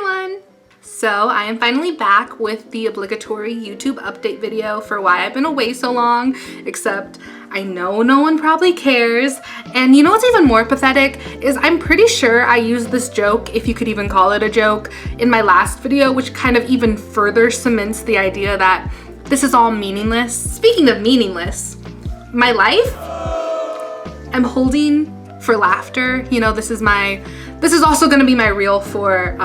everyone! So I am finally back with the obligatory YouTube update video for why I've been away so long, except I know no one probably cares. And you know what's even more pathetic is I'm pretty sure I used this joke, if you could even call it a joke, in my last video, which kind of even further cements the idea that this is all meaningless. Speaking of meaningless, my life, I'm holding for laughter. You know, this is also gonna be my reel for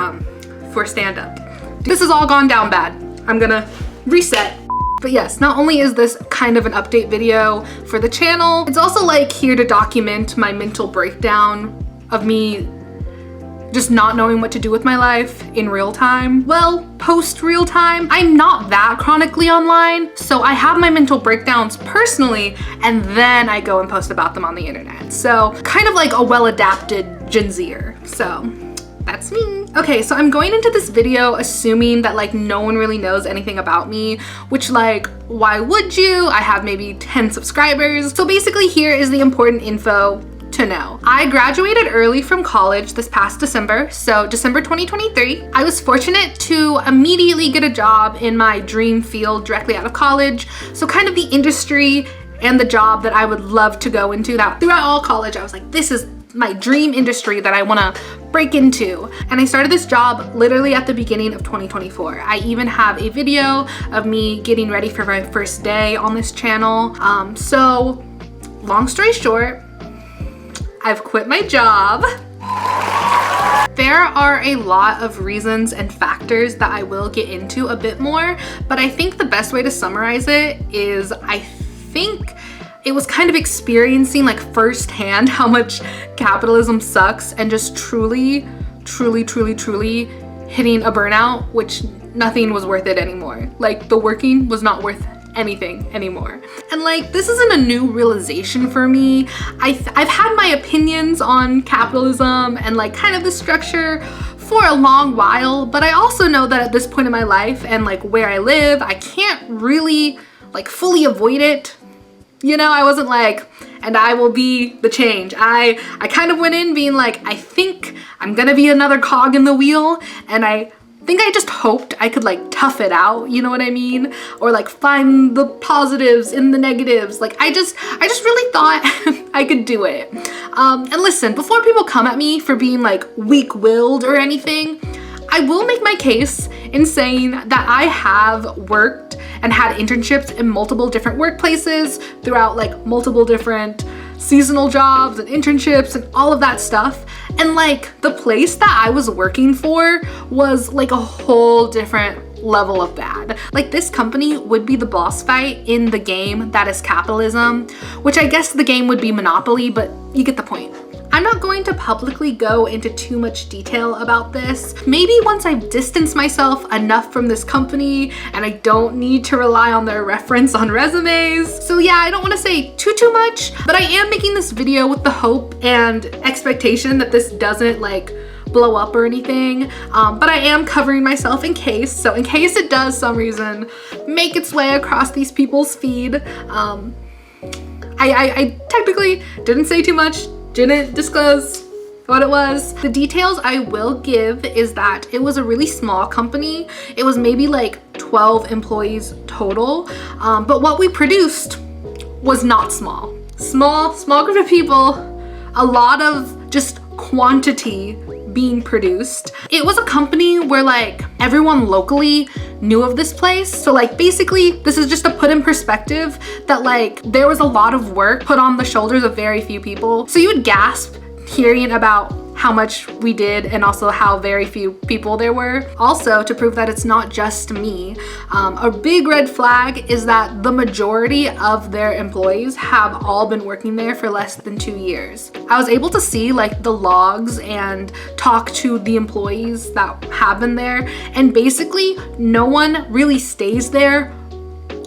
stand-up. This has all gone down bad. I'm gonna reset. But yes, not only is this kind of an update video for the channel, it's also like here to document my mental breakdown of me just not knowing what to do with my life in real time. Well, post real time, I'm not that chronically online, so I have my mental breakdowns personally, and then I go and post about them on the internet. So kind of like a well-adapted Gen Zer. So that's me. Okay, so I'm going into this video assuming that like no one really knows anything about me, which like, why would you? I have maybe 10 subscribers. So basically here is the important info to know. I graduated early from college this past December, so December 2023. I was fortunate to immediately get a job in my dream field directly out of college. So kind of the industry and the job that I would love to go into. That throughout all college, I was like, this is my dream industry that I wanna break into. And I started this job literally at the beginning of 2024. I even have a video of me getting ready for my first day on this channel. So long story short, I've quit my job. There are a lot of reasons and factors that I will get into a bit more, but I think the best way to summarize it is I think it was kind of experiencing like firsthand how much capitalism sucks and just truly hitting a burnout, which nothing was worth it anymore. Like the working was not worth anything anymore. And like, this isn't a new realization for me. I've had my opinions on capitalism and like kind of the structure for a long while, but I also know that at this point in my life and like where I live, I can't really like fully avoid it. You know, I wasn't like, and I will be the change. I kind of went in being like, I think I'm gonna be another cog in the wheel, and I think I just hoped I could like tough it out, you know what I mean? Or like find the positives in the negatives. Like I just really thought I could do it. And listen, before people come at me for being like weak-willed or anything, I will make my case in saying that I have worked and had internships in multiple different workplaces throughout like multiple different seasonal jobs and internships and all of that stuff. And like the place that I was working for was like a whole different level of bad. Like this company would be the boss fight in the game that is capitalism, which I guess the game would be Monopoly, but you get the point. I'm not going to publicly go into too much detail about this. Maybe once I've distanced myself enough from this company and I don't need to rely on their reference on resumes. So yeah, I don't want to say too much, but I am making this video with the hope and expectation that this doesn't like blow up or anything, but I am covering myself in case. So in case it does some reason make its way across these people's feed, I technically didn't say too much, didn't disclose what it was. The details I will give is that it was a really small company. It was maybe like 12 employees total, but what we produced was not small. Small group of people, a lot of just quantity being produced. It was a company where like everyone locally knew of this place. So like basically this is just to put in perspective that like there was a lot of work put on the shoulders of very few people. So you would gasp hearing about how much we did and also how very few people there were. Also, to prove that it's not just me, a big red flag is that the majority of their employees have all been working there for less than 2 years. I was able to see like the logs and talk to the employees that have been there, and basically no one really stays there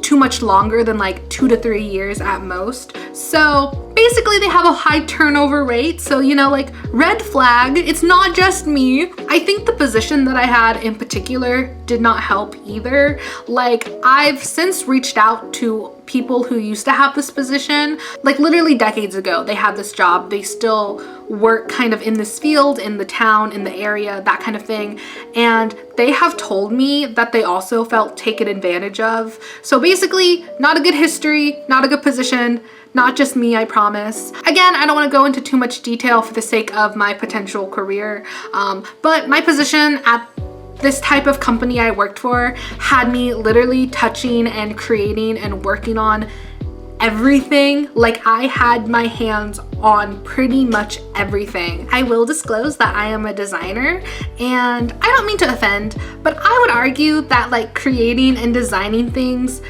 too much longer than like 2 to 3 years at most. So basically they have a high turnover rate. So, you know, like red flag, it's not just me. I think the position that I had in particular did not help either. Like I've since reached out to people who used to have this position, like literally decades ago, they had this job. They still work kind of in this field, in the town, in the area, that kind of thing. And they have told me that they also felt taken advantage of. So basically, not a good history, not a good position, not just me, I promise. Again, I don't want to go into too much detail for the sake of my potential career, but my position at this type of company I worked for had me literally touching and creating and working on everything. Like, I had my hands on pretty much everything. I will disclose that I am a designer, and I don't mean to offend, but I would argue that like creating and designing things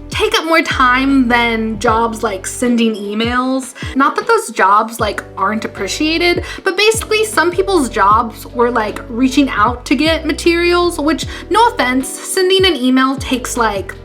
take up more time than jobs like sending emails. Not that those jobs like aren't appreciated, but basically some people's jobs were like reaching out to get materials, which, no offense, sending an email takes like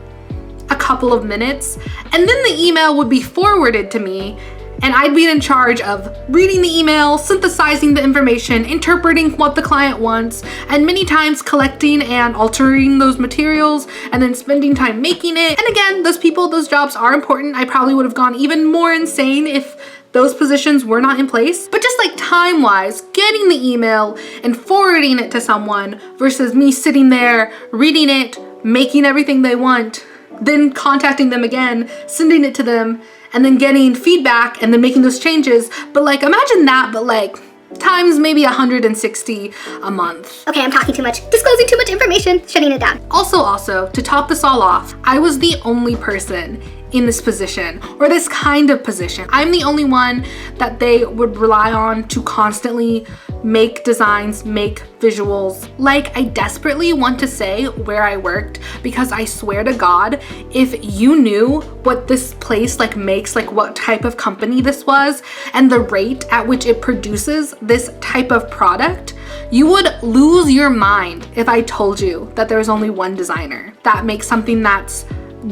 a couple of minutes, and then the email would be forwarded to me, and I'd be in charge of reading the email, synthesizing the information, interpreting what the client wants, and many times collecting and altering those materials, and then spending time making it. And again, those people, those jobs are important. I probably would have gone even more insane if those positions were not in place. But just like time-wise, getting the email and forwarding it to someone versus me sitting there, reading it, making everything they want, then contacting them again, sending it to them, and then getting feedback and then making those changes. But like, imagine that, but like times maybe 160 a month. Okay, I'm talking too much. Disclosing too much information, shutting it down. Also, to top this all off, I was the only person in this position, or this kind of position. I'm the only one that they would rely on to constantly make designs, make visuals. Like, I desperately want to say where I worked, because I swear to God, if you knew what this place like makes, like what type of company this was, and the rate at which it produces this type of product, you would lose your mind if I told you that there's only one designer that makes something that's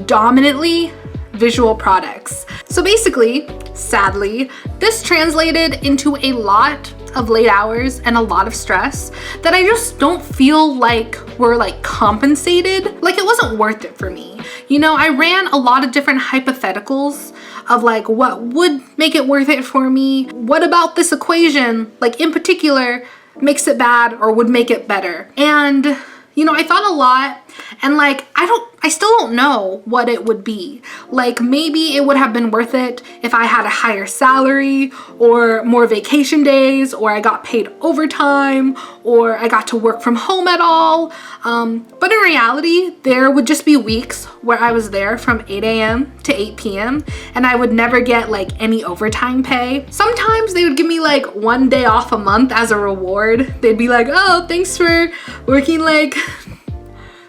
dominantly visual products. So basically, sadly, this translated into a lot of late hours and a lot of stress that I just don't feel like were like compensated. Like, it wasn't worth it for me. You know, I ran a lot of different hypotheticals of like what would make it worth it for me. What about this equation, like in particular, makes it bad or would make it better? And you know, I thought a lot, and like, I still don't know what it would be. Like, maybe it would have been worth it if I had a higher salary or more vacation days, or I got paid overtime, or I got to work from home at all. But in reality, there would just be weeks where I was there from 8 a.m. to 8 p.m. and I would never get like any overtime pay. Sometimes they would give me like one day off a month as a reward. They'd be like, oh, thanks for working like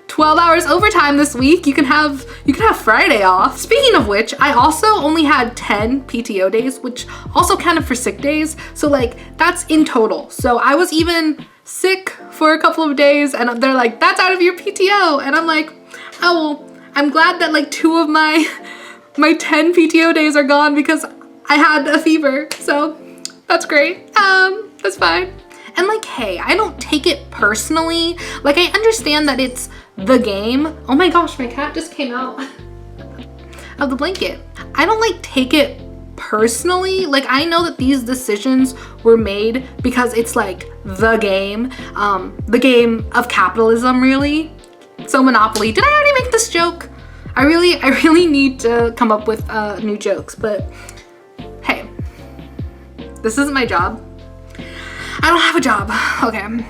12 hours overtime this week. You can have Friday off. Speaking of which, I also only had 10 PTO days, which also counted for sick days. So like, that's in total. So I was even sick for a couple of days, and they're like, that's out of your PTO. And I'm like, oh, well, I'm glad that like 2 of my 10 PTO days are gone because I had a fever. So that's great. That's fine. And like, hey, I don't take it personally. Like, I understand that it's the game. Oh my gosh, my cat just came out of the blanket. I don't like take it personally. Like, I know that these decisions were made because it's like the game of capitalism, really. So Monopoly. Did I already make this joke? I really need to come up with new jokes, but hey, this isn't my job. I don't have a job. Okay.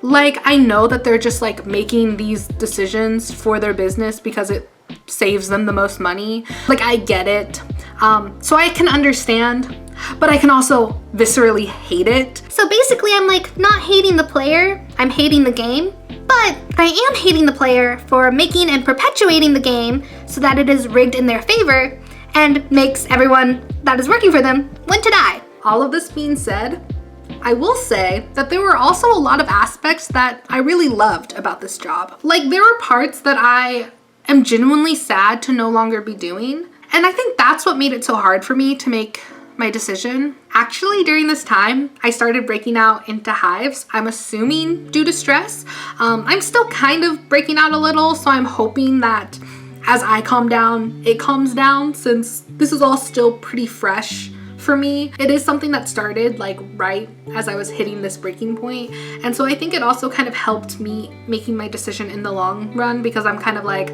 Like, I know that they're just like making these decisions for their business because it saves them the most money. Like, I get it. So I can understand, but I can also viscerally hate it. So basically, I'm like not hating the player, I'm hating the game. But I am hating the player for making and perpetuating the game so that it is rigged in their favor and makes everyone that is working for them want to die. All of this being said, I will say that there were also a lot of aspects that I really loved about this job. Like, there were parts that I am genuinely sad to no longer be doing. And I think that's what made it so hard for me to make my decision. Actually, during this time, I started breaking out into hives. I'm assuming due to stress. I'm still kind of breaking out a little, so I'm hoping that as I calm down, it calms down, since this is all still pretty fresh for me. It is something that started like right as I was hitting this breaking point. And so I think it also kind of helped me making my decision in the long run, because I'm kind of like,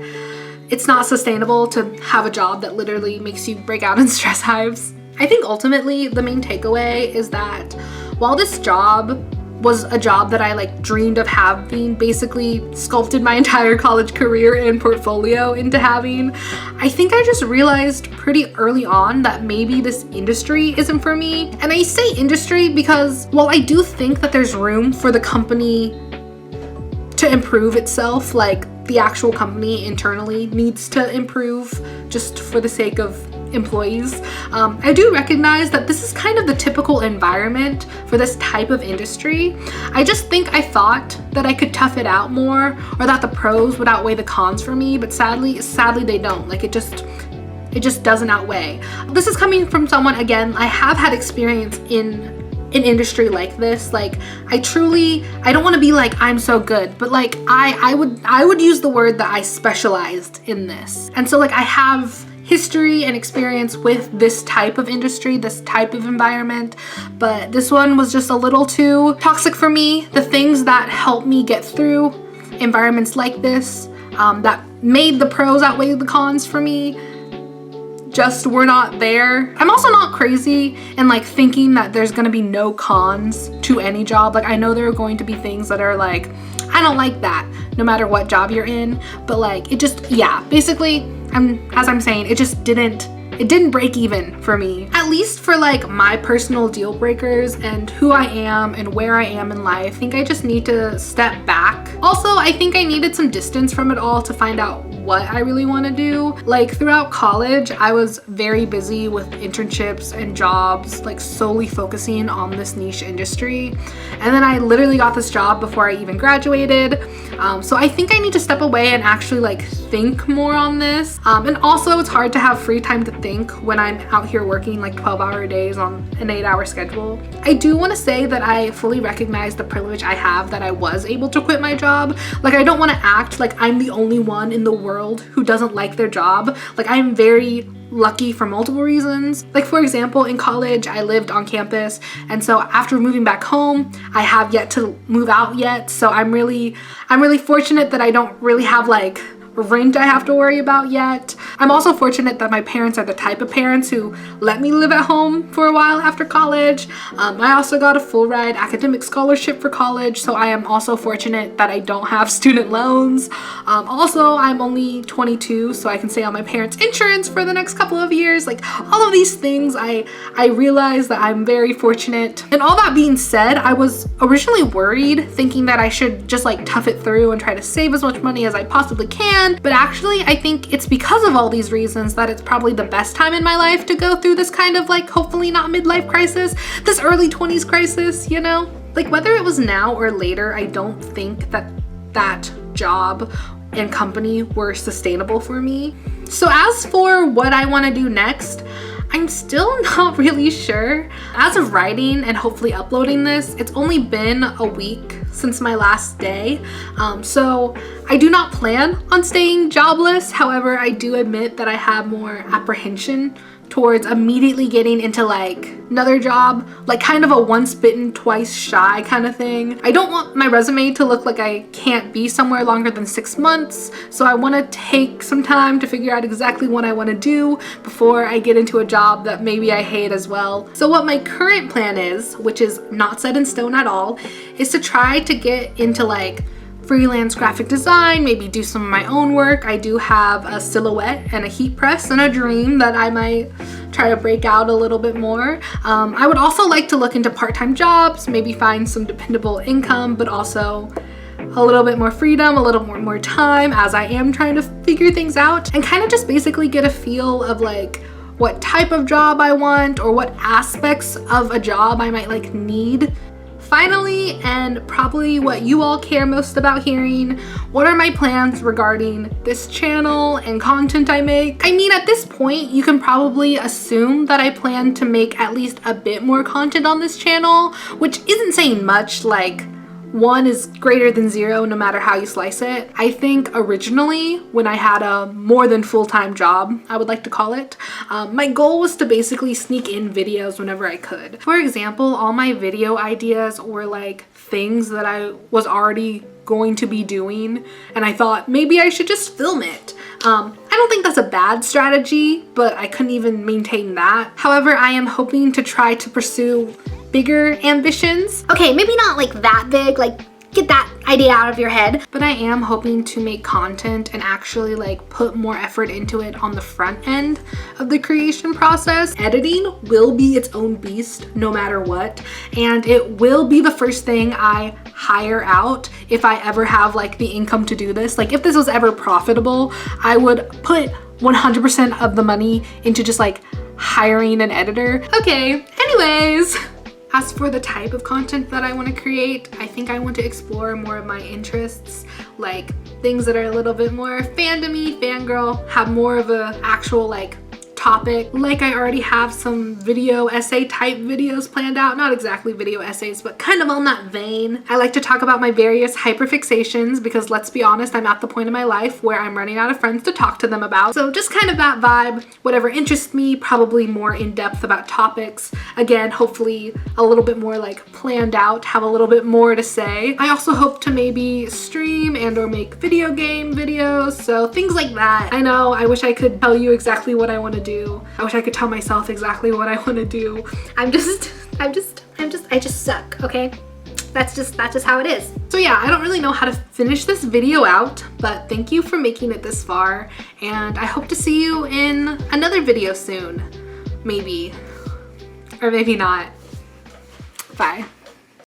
it's not sustainable to have a job that literally makes you break out in stress hives. I think ultimately the main takeaway is that while this job was a job that I like dreamed of having, basically sculpted my entire college career and portfolio into having, I think I just realized pretty early on that maybe this industry isn't for me. And I say industry because while I do think that there's room for the company to improve itself, like the actual company internally needs to improve just for the sake of employees, I do recognize that this is kind of the typical environment for this type of industry. I just think I thought that I could tough it out more, or that the pros would outweigh the cons for me, but sadly they don't. Like it just doesn't outweigh. This is coming from someone, again, I have had experience in an industry like this. Like I don't want to be like I'm so good, but like I would use the word that I specialized in this. And so like I have history and experience with this type of industry, this type of environment, but this one was just a little too toxic for me. The things that helped me get through environments like this, that made the pros outweigh the cons for me, just were not there. I'm also not crazy in like thinking that there's gonna be no cons to any job. Like I know there are going to be things that are like, I don't like that no matter what job you're in, but like it just, yeah, basically as I'm saying, it just didn't break even for me. At least for like my personal deal breakers and who I am and where I am in life, I think I just need to step back. Also, I think I needed some distance from it all to find out what I really want to do. Like throughout college, I was very busy with internships and jobs, like solely focusing on this niche industry. And then I literally got this job before I even graduated. So I think I need to step away and actually like think more on this. And also it's hard to have free time to think when I'm out here working like 12-hour days on an 8-hour schedule. I do want to say that I fully recognize the privilege I have that I was able to quit my job. Like I don't want to act like I'm the only one in the world who doesn't like their job. Like I'm very lucky for multiple reasons. Like for example, in college, I lived on campus, and so after moving back home, I have yet to move out yet. So I'm really fortunate that I don't really have like rent I have to worry about yet. I'm also fortunate that my parents are the type of parents who let me live at home for a while after college. I also got a full ride academic scholarship for college, so I am also fortunate that I don't have student loans. Also, I'm only 22, so I can stay on my parents' insurance for the next couple of years. Like all of these things, I realize that I'm very fortunate. And all that being said, I was originally worried, thinking that I should just like tough it through and try to save as much money as I possibly can. But actually, I think it's because of all these reasons that it's probably the best time in my life to go through this kind of like, hopefully not midlife crisis, this early 20s crisis, you know? Like whether it was now or later, I don't think that job and company were sustainable for me. So as for what I want to do next, I'm still not really sure. As of writing and hopefully uploading this, it's only been a week since my last day. So I do not plan on staying jobless. However, I do admit that I have more apprehension towards immediately getting into like another job, like kind of a once bitten, twice shy kind of thing. I don't want my resume to look like I can't be somewhere longer than 6 months. So I want to take some time to figure out exactly what I want to do before I get into a job that maybe I hate as well. So what my current plan is, which is not set in stone at all, is to try to get into like freelance graphic design, maybe do some of my own work. I do have a silhouette and a heat press and a dream that I might try to break out a little bit more. I would also like to look into part-time jobs, maybe find some dependable income, but also a little bit more freedom, a little more time as I am trying to figure things out, and kind of just basically get a feel of like what type of job I want or what aspects of a job I might like need. Finally, and probably what you all care most about hearing, what are my plans regarding this channel and content I make? I mean, at this point, you can probably assume that I plan to make at least a bit more content on this channel, which isn't saying much. Like 1 is greater than 0 no matter how you slice it. I think originally when I had a more than full-time job, I would like to call it, my goal was to basically sneak in videos whenever I could. For example, all my video ideas were like things that I was already going to be doing, and I thought maybe I should just film it. I don't think that's a bad strategy, but I couldn't even maintain that. However, I am hoping to try to pursue bigger ambitions. Okay, maybe not like that big, like get that idea out of your head. But I am hoping to make content and actually like put more effort into it on the front end of the creation process. Editing will be its own beast no matter what, and it will be the first thing I hire out if I ever have like the income to do this. Like if this was ever profitable, I would put 100% of the money into just like hiring an editor. Okay, anyways. As for the type of content that I want to create, I think I want to explore more of my interests, like things that are a little bit more fandom-y, fangirl, have more of a actual like topic. Like I already have some video essay type videos planned out, not exactly video essays, but kind of on that vein. I like to talk about my various hyperfixations because let's be honest, I'm at the point in my life where I'm running out of friends to talk to them about. So just kind of that vibe, whatever interests me, probably more in depth about topics. Again, hopefully a little bit more like planned out, have a little bit more to say. I also hope to maybe stream and or make video game videos, so things like that. I know, I wish I could tell you exactly what I want to do. I wish I could tell myself exactly what I want to do. I just suck, okay? That's just how it is. So yeah, I don't really know how to finish this video out, but thank you for making it this far, and I hope to see you in another video soon. Maybe. Or maybe not. Bye.